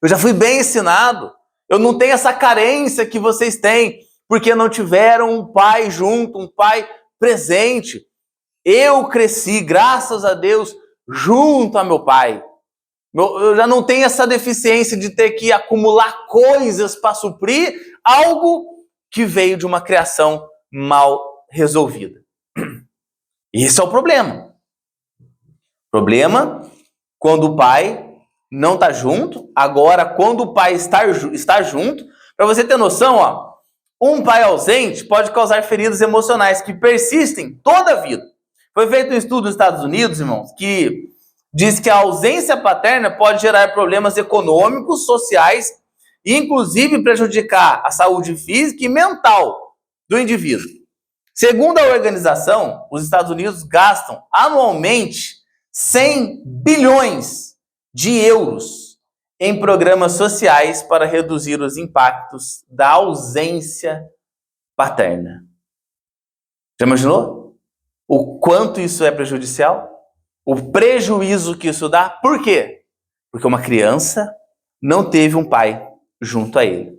Eu já fui bem ensinado. Eu não tenho essa carência que vocês têm, porque não tiveram um pai junto, um pai presente. Eu cresci, graças a Deus, junto a meu pai. Eu já não tenho essa deficiência de ter que acumular coisas para suprir algo que veio de uma criação mal resolvida. Esse é o problema. Problema quando o pai não está junto. Agora, quando o pai está junto, para você ter noção, um pai ausente pode causar feridas emocionais que persistem toda a vida. Foi feito um estudo nos Estados Unidos, irmãos, que diz que a ausência paterna pode gerar problemas econômicos, sociais, e inclusive prejudicar a saúde física e mental do indivíduo. Segundo a organização, os Estados Unidos gastam anualmente 100 bilhões de euros em programas sociais para reduzir os impactos da ausência paterna. Já imaginou o quanto isso é prejudicial? O prejuízo que isso dá? Por quê? Porque uma criança não teve um pai junto a ele.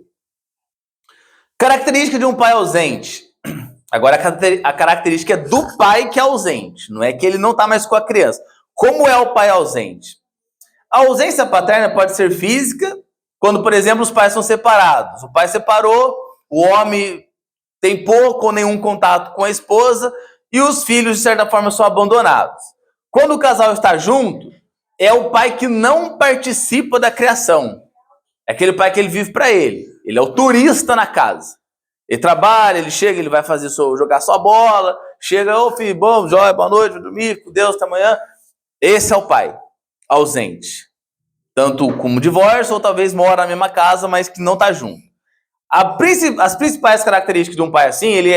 Característica de um pai ausente. Agora a característica é do pai que é ausente, não é que ele não está mais com a criança. Como é o pai ausente? A ausência paterna pode ser física, quando, por exemplo, os pais são separados. O pai separou, o homem tem pouco ou nenhum contato com a esposa e os filhos, de certa forma, são abandonados. Quando o casal está junto, é o pai que não participa da criação. É aquele pai que ele vive para ele. Ele é o turista na casa. Ele trabalha, ele chega, ele vai jogar sua bola, chega, ô filho, bom, joia, boa noite, vou dormir, com Deus, até amanhã. Esse é o pai ausente. Tanto como divórcio, ou talvez mora na mesma casa, mas que não está junto. As principais características de um pai assim, ele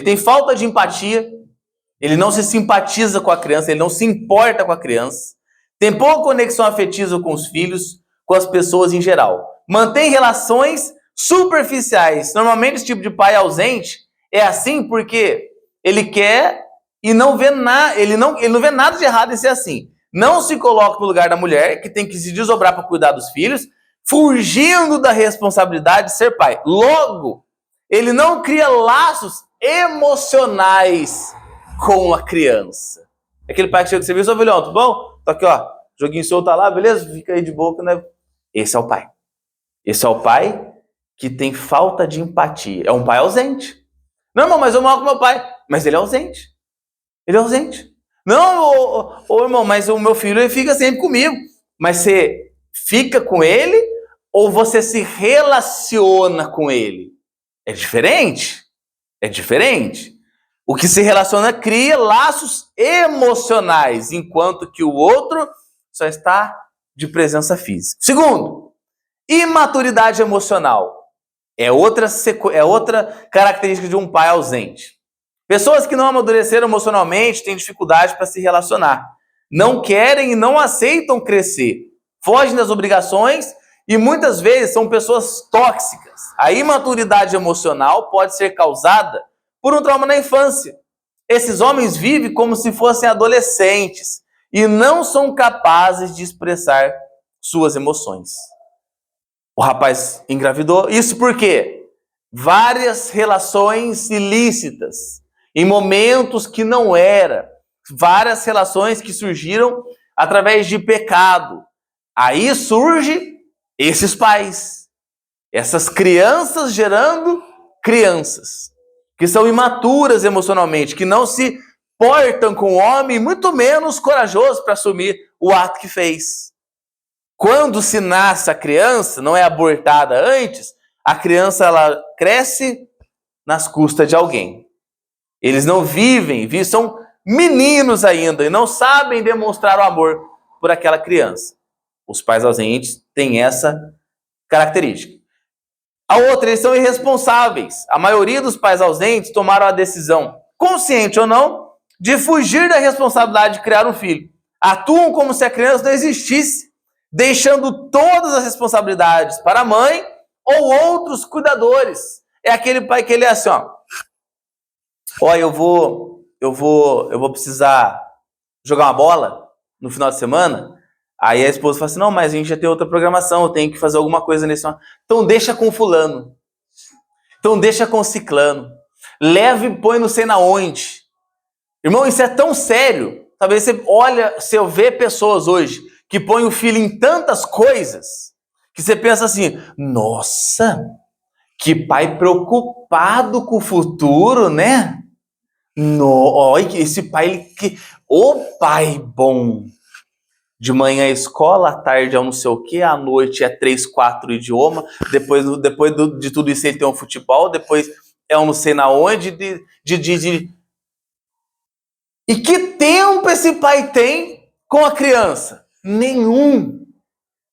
tem falta de empatia, ele não se simpatiza com a criança, ele não se importa com a criança, tem pouca conexão afetiva com os filhos, com as pessoas em geral. Mantém relações superficiais. Normalmente esse tipo de pai ausente é assim porque ele quer e não vê nada, ele não vê nada de errado em ser assim. Não se coloca no lugar da mulher, que tem que se desdobrar para cuidar dos filhos, fugindo da responsabilidade de ser pai. Logo, ele não cria laços emocionais com a criança. Aquele pai que chega do serviço, ô filhão, tudo bom? Tá aqui, ó, joguinho solto tá lá, beleza? Fica aí de boca, né? Esse é o pai. Esse é o pai que tem falta de empatia. É um pai ausente. Não, irmão, mas eu moro com meu pai. Mas ele é ausente. Ele é ausente. Não, irmão, mas o meu filho ele fica sempre comigo. Mas você fica com ele ou você se relaciona com ele? É diferente. É diferente. O que se relaciona cria laços emocionais, enquanto que o outro só está de presença física. Segundo, imaturidade emocional. É outra característica de um pai ausente. Pessoas que não amadureceram emocionalmente têm dificuldade para se relacionar. Não querem e não aceitam crescer. Fogem das obrigações e muitas vezes são pessoas tóxicas. A imaturidade emocional pode ser causada por um trauma na infância. Esses homens vivem como se fossem adolescentes e não são capazes de expressar suas emoções. O rapaz engravidou. Isso por quê? Várias relações ilícitas, em momentos que não era. Várias relações que surgiram através de pecado. Aí surge esses pais. Essas crianças gerando crianças. Que são imaturas emocionalmente, que não se portam com o homem, muito menos corajosos para assumir o ato que fez. Quando se nasce a criança, não é abortada antes, a criança ela cresce nas custas de alguém. Eles não vivem, são meninos ainda e não sabem demonstrar o amor por aquela criança. Os pais ausentes têm essa característica. A outra, eles são irresponsáveis. A maioria dos pais ausentes tomaram a decisão, consciente ou não, de fugir da responsabilidade de criar um filho. Atuam como se a criança não existisse, deixando todas as responsabilidades para a mãe ou outros cuidadores. É aquele pai que ele é assim, ó. Olha, eu vou precisar jogar uma bola no final de semana. Aí a esposa fala assim, não, mas a gente já tem outra programação, eu tenho que fazer alguma coisa nesse... Então deixa com fulano. Então deixa com ciclano. Leva e põe não sei na onde. Irmão, isso é tão sério. Talvez você vê pessoas hoje que põem o filho em tantas coisas que você pensa assim, nossa, que pai preocupado com o futuro, né? Olha, esse pai, o pai bom. De manhã é escola, à tarde é um não sei o quê, à noite é 3, 4 idiomas, depois de tudo isso ele tem um futebol, depois é um não sei na onde, E que tempo esse pai tem com a criança? Nenhum.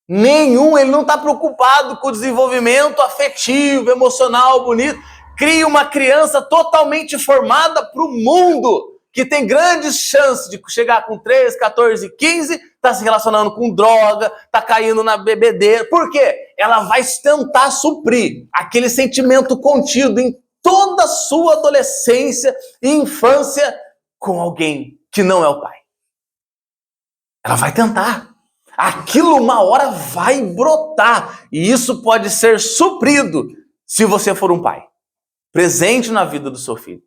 Nenhum, ele não está preocupado com o desenvolvimento afetivo, emocional, bonito. Cria uma criança totalmente formada para o mundo, que tem grandes chances de chegar com 13, 14, 15, está se relacionando com droga, está caindo na bebedeira. Por quê? Ela vai tentar suprir aquele sentimento contido em toda a sua adolescência e infância com alguém que não é o pai. Ela vai tentar. Aquilo uma hora vai brotar. E isso pode ser suprido se você for um pai presente na vida do seu filho.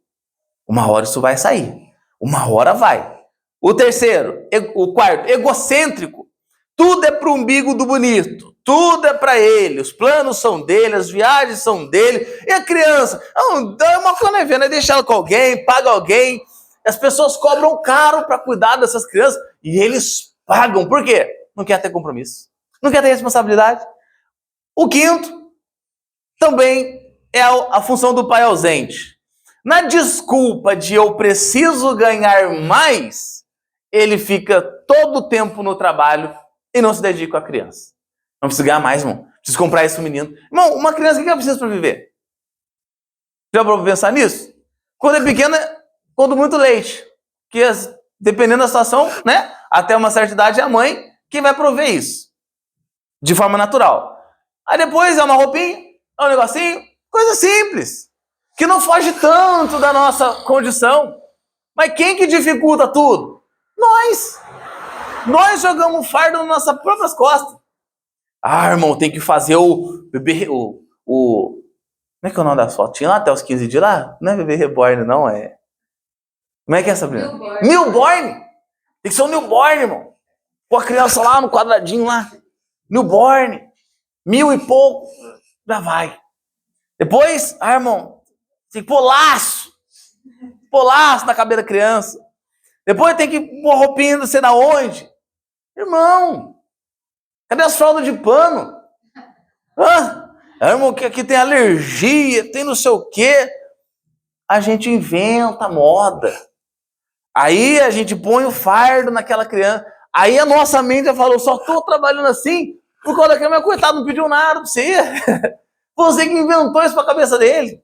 Uma hora isso vai sair. Uma hora vai. O quarto, egocêntrico. Tudo é pro umbigo do bonito. Tudo é para ele. Os planos são dele, as viagens são dele. E a criança? Não, dá uma coisa, deixa ela com alguém, paga alguém. As pessoas cobram caro para cuidar dessas crianças. E eles pagam. Por quê? Não quer ter compromisso. Não quer ter responsabilidade. O quinto também é a função do pai ausente. Na desculpa de eu preciso ganhar mais, ele fica todo o tempo no trabalho e não se dedica à criança. Não preciso ganhar mais, irmão. Preciso comprar isso, menino. Irmão, uma criança, o que ela precisa para viver? Já para pensar nisso? Quando é pequena, quando muito leite. Que dependendo da situação, né? Até uma certa idade é a mãe que vai prover isso. De forma natural. Aí depois é uma roupinha, é um negocinho, coisa simples. Que não foge tanto da nossa condição. Mas quem que dificulta tudo? Nós. Nós jogamos fardo nas nossas próprias costas. Ah, irmão, tem que fazer o bebê... Como é que é o nome da foto? Tinha lá até os 15 dias lá? Não é bebê reborn, não, é... Como é que é, Sabrina? Newborn! Tem que ser um newborn, irmão. Pô, a criança lá no quadradinho lá. Newborn. 1000 e pouco. Já vai. Depois, irmão, tem que pôr laço. Pôr laço na cabeça da criança. Depois tem que pôr roupinha não sei da onde. Irmão, cadê as fraldas de pano? Irmão, que aqui tem alergia, tem não sei o quê. A gente inventa moda. Aí a gente põe o fardo naquela criança. Aí a nossa mente já falou, só tô trabalhando assim por causa daquele meu coitado, não pediu nada pra você. Você que inventou isso pra cabeça dele.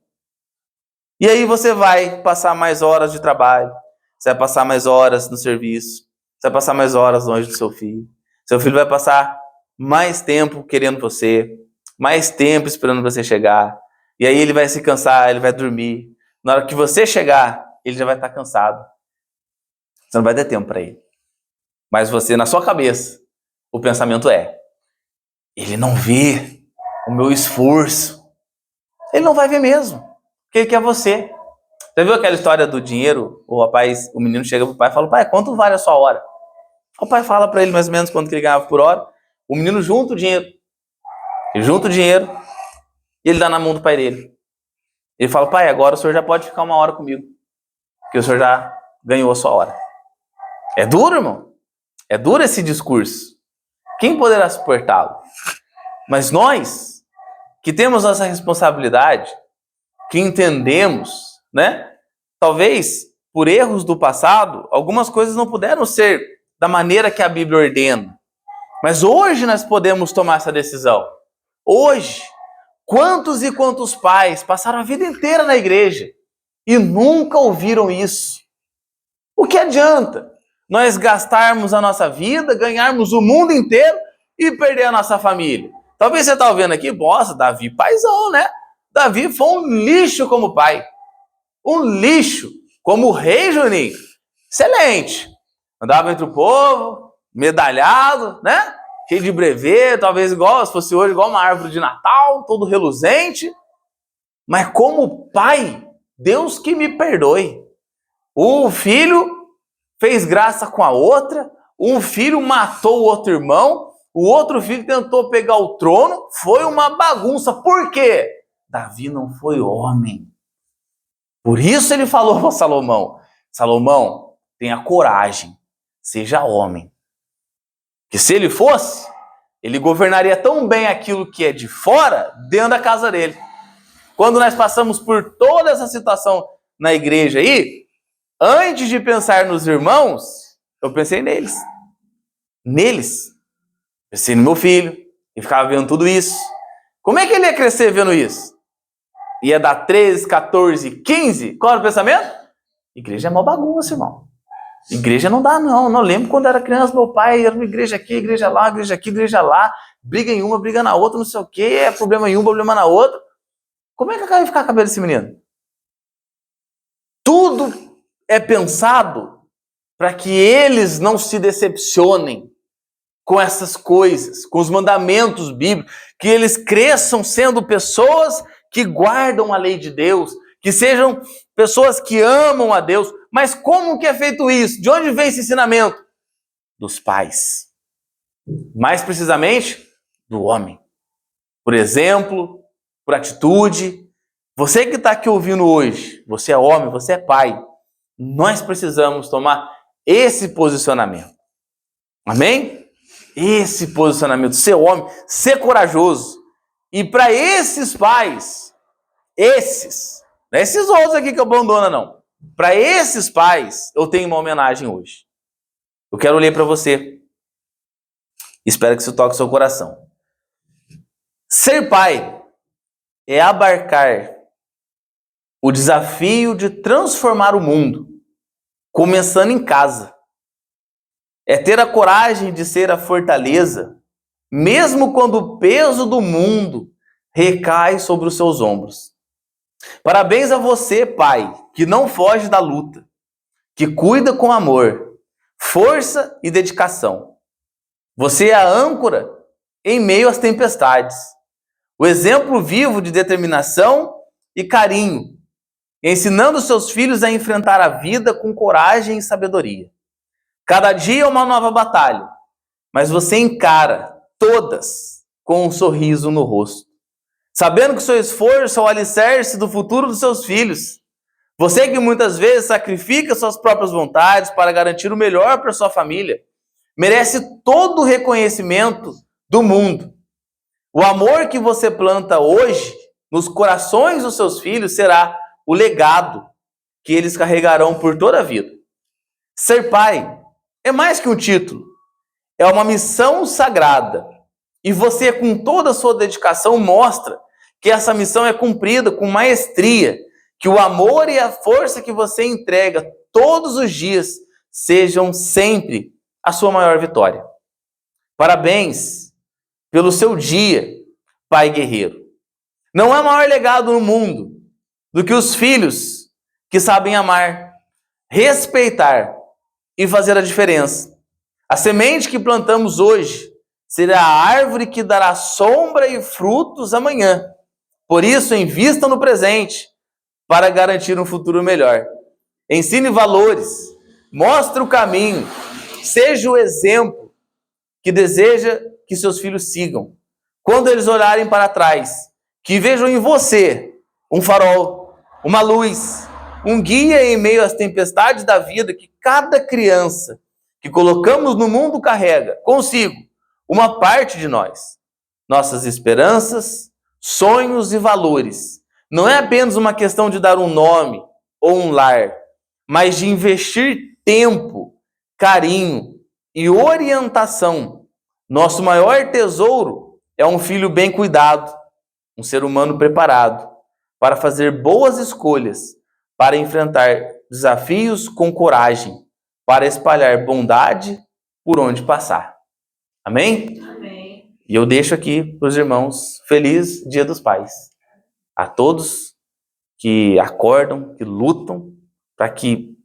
E aí você vai passar mais horas de trabalho. Você vai passar mais horas no serviço. Você vai passar mais horas longe do seu filho. Seu filho vai passar mais tempo querendo você. Mais tempo esperando você chegar. E aí ele vai se cansar, ele vai dormir. Na hora que você chegar, ele já vai estar cansado. Você não vai ter tempo para ele. Mas você, na sua cabeça, o pensamento é: ele não vê o meu esforço. Ele não vai ver mesmo. Porque ele quer você. Você viu aquela história do dinheiro? O menino chega pro pai e fala: pai, quanto vale a sua hora? O pai fala para ele mais ou menos quanto que ele ganhava por hora. O menino junta o dinheiro. Ele junta o dinheiro e ele dá na mão do pai dele. Ele fala: pai, agora o senhor já pode ficar uma hora comigo. Porque o senhor já ganhou a sua hora. É duro, irmão. É duro esse discurso. Quem poderá suportá-lo? Mas nós, que temos essa responsabilidade, que entendemos, né? Talvez, por erros do passado, algumas coisas não puderam ser da maneira que a Bíblia ordena. Mas hoje nós podemos tomar essa decisão. Hoje, quantos e quantos pais passaram a vida inteira na igreja e nunca ouviram isso? O que adianta nós gastarmos a nossa vida, ganharmos o mundo inteiro e perder a nossa família? Talvez você está ouvindo aqui, nossa, Davi, paizão, né? Davi foi um lixo como pai. Um lixo. Como rei, Juninho. Excelente. Andava entre o povo, medalhado, né? Cheio de brevê, talvez igual, se fosse hoje, igual uma árvore de Natal, todo reluzente. Mas como pai, Deus que me perdoe. Um filho fez graça com a outra, um filho matou o outro irmão, o outro filho tentou pegar o trono, foi uma bagunça. Por quê? Davi não foi homem. Por isso ele falou para Salomão: Salomão, tenha coragem, seja homem. Que se ele fosse, ele governaria tão bem aquilo que é de fora, dentro da casa dele. Quando nós passamos por toda essa situação na igreja aí, antes de pensar nos irmãos, eu pensei neles. Neles. Pensei no meu filho, e ficava vendo tudo isso. Como é que ele ia crescer vendo isso? Ia dar 13, 14, 15? Qual era o pensamento? Igreja é mó bagunça, irmão. Igreja não dá, não. Não lembro quando era criança, meu pai era uma igreja aqui, igreja lá, igreja aqui, igreja lá. Briga em uma, briga na outra, não sei o quê. É problema em uma, problema na outra. Como é que vai ficar a cabeça desse menino? Tudo é pensado para que eles não se decepcionem com essas coisas, com os mandamentos bíblicos, que eles cresçam sendo pessoas que guardam a lei de Deus, que sejam pessoas que amam a Deus. Mas como que é feito isso? De onde vem esse ensinamento? Dos pais. Mais precisamente, do homem. Por exemplo, por atitude. Você que está aqui ouvindo hoje, você é homem, você é pai, nós precisamos tomar esse posicionamento. Amém? Esse posicionamento, ser homem, ser corajoso. E para esses pais, não é esses outros aqui que abandonam, não. Para esses pais, eu tenho uma homenagem hoje. Eu quero ler para você. Espero que isso toque seu coração. Ser pai é abarcar o desafio de transformar o mundo, começando em casa. É ter a coragem de ser a fortaleza, mesmo quando o peso do mundo recai sobre os seus ombros. Parabéns a você, pai, que não foge da luta, que cuida com amor, força e dedicação. Você é a âncora em meio às tempestades, o exemplo vivo de determinação e carinho, ensinando seus filhos a enfrentar a vida com coragem e sabedoria. Cada dia é uma nova batalha, mas você encara todas com um sorriso no rosto, sabendo que seu esforço é o alicerce do futuro dos seus filhos. Você que muitas vezes sacrifica suas próprias vontades para garantir o melhor para sua família, merece todo o reconhecimento do mundo. O amor que você planta hoje nos corações dos seus filhos será o legado que eles carregarão por toda a vida. Ser pai é mais que um título, é uma missão sagrada. E você, com toda a sua dedicação, mostra que essa missão é cumprida com maestria, que o amor e a força que você entrega todos os dias sejam sempre a sua maior vitória. Parabéns pelo seu dia, pai guerreiro. Não há maior legado no mundo do que os filhos que sabem amar, respeitar e fazer a diferença. A semente que plantamos hoje será a árvore que dará sombra e frutos amanhã. Por isso, invista no presente para garantir um futuro melhor. Ensine valores, mostre o caminho, seja o exemplo que deseja que seus filhos sigam. Quando eles olharem para trás, que vejam em você um farol, uma luz, um guia em meio às tempestades da vida que cada criança que colocamos no mundo carrega consigo uma parte de nós. Nossas esperanças, sonhos e valores. Não é apenas uma questão de dar um nome ou um lar, mas de investir tempo, carinho e orientação. Nosso maior tesouro é um filho bem cuidado, um ser humano preparado para fazer boas escolhas, para enfrentar desafios com coragem, para espalhar bondade por onde passar. Amém? Amém. E eu deixo aqui para os irmãos, feliz Dia dos Pais. A todos que acordam, que lutam, para que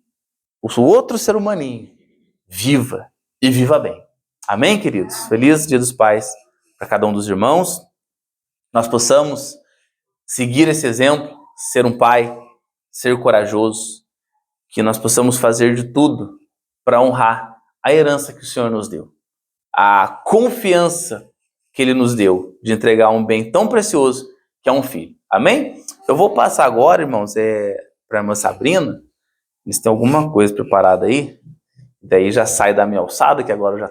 o outro ser humaninho viva e viva bem. Amém, queridos? Feliz Dia dos Pais para cada um dos irmãos. Nós possamos seguir esse exemplo, ser um pai, ser corajoso, que nós possamos fazer de tudo para honrar a herança que o Senhor nos deu, a confiança que Ele nos deu de entregar um bem tão precioso que é um filho. Amém? Eu vou passar agora, irmãos, para a irmã Sabrina. Eles têm alguma coisa preparada aí, daí já sai da minha alçada, que agora eu já